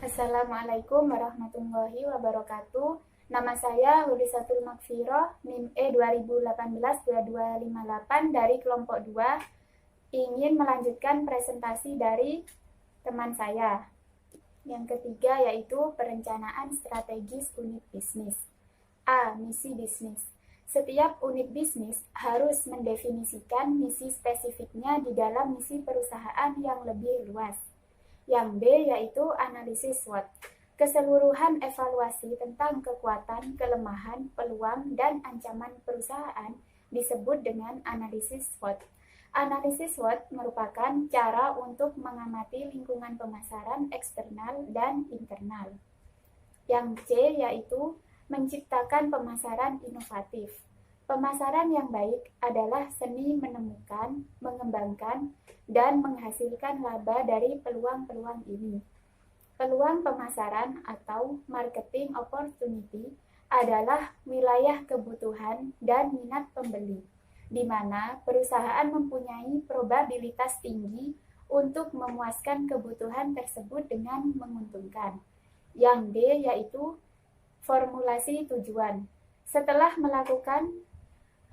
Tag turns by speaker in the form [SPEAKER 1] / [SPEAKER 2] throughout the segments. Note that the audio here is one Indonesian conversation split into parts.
[SPEAKER 1] Assalamualaikum warahmatullahi wabarakatuh. Nama saya Hulisatul Makfiroh, NIM E 2018-2258 dari kelompok 2, ingin melanjutkan presentasi dari teman saya. Yang ketiga yaitu perencanaan strategis unit bisnis. A. Misi bisnis. Setiap unit bisnis harus mendefinisikan misi spesifiknya di dalam misi perusahaan yang lebih luas. Yang B yaitu analisis SWOT. Keseluruhan evaluasi tentang kekuatan, kelemahan, peluang, dan ancaman perusahaan disebut dengan analisis SWOT. Analisis SWOT merupakan cara untuk mengamati lingkungan pemasaran eksternal dan internal. Yang C yaitu menciptakan pemasaran inovatif. Pemasaran yang baik adalah seni menemukan, mengembangkan, dan menghasilkan laba dari peluang-peluang ini. Peluang pemasaran atau marketing opportunity adalah wilayah kebutuhan dan minat pembeli, di mana perusahaan mempunyai probabilitas tinggi untuk memuaskan kebutuhan tersebut dengan menguntungkan. Yang D yaitu formulasi tujuan. Setelah melakukan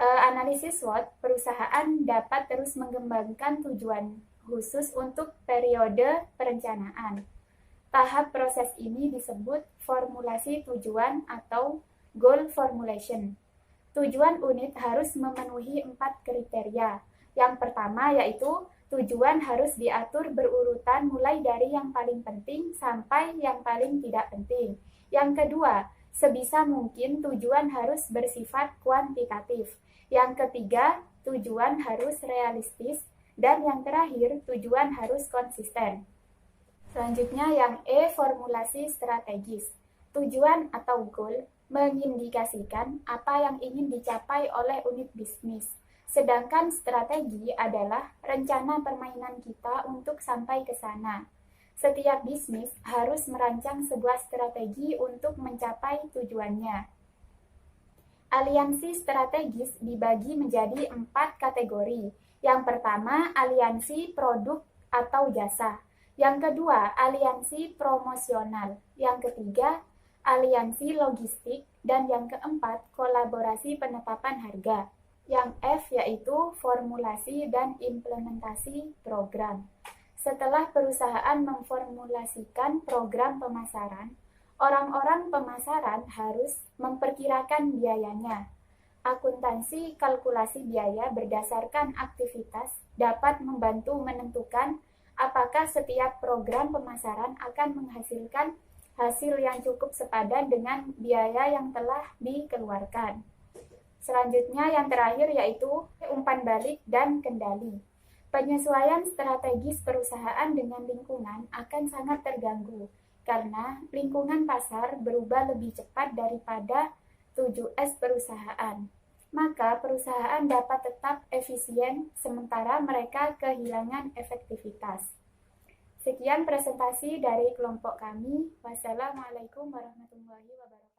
[SPEAKER 1] analisis SWOT, perusahaan dapat terus mengembangkan tujuan khusus untuk periode perencanaan. Tahap proses ini disebut formulasi tujuan atau goal formulation. Tujuan unit harus memenuhi 4 kriteria. Yang pertama yaitu tujuan harus diatur berurutan mulai dari yang paling penting sampai yang paling tidak penting. Yang kedua, sebisa mungkin tujuan harus bersifat kuantitatif. Yang ketiga, tujuan harus realistis. Dan yang terakhir, tujuan harus konsisten. Selanjutnya yang E, formulasi strategis. Tujuan atau goal mengindikasikan apa yang ingin dicapai oleh unit bisnis. Sedangkan strategi adalah rencana permainan kita untuk sampai ke sana. Setiap bisnis harus merancang sebuah strategi untuk mencapai tujuannya. Aliansi strategis dibagi menjadi 4 kategori. Yang pertama, aliansi produk atau jasa. Yang kedua, aliansi promosional. Yang ketiga, aliansi logistik. Dan yang keempat, kolaborasi penetapan harga. Yang F yaitu formulasi dan implementasi program. Setelah perusahaan memformulasikan program pemasaran, orang-orang pemasaran harus memperkirakan biayanya. Akuntansi kalkulasi biaya berdasarkan aktivitas dapat membantu menentukan apakah setiap program pemasaran akan menghasilkan hasil yang cukup sepadan dengan biaya yang telah dikeluarkan. Selanjutnya yang terakhir yaitu umpan balik dan kendali. Penyesuaian strategis perusahaan dengan lingkungan akan sangat terganggu karena lingkungan pasar berubah lebih cepat daripada 7S perusahaan. Maka perusahaan dapat tetap efisien sementara mereka kehilangan efektivitas. Sekian presentasi dari kelompok kami. Wassalamualaikum warahmatullahi wabarakatuh.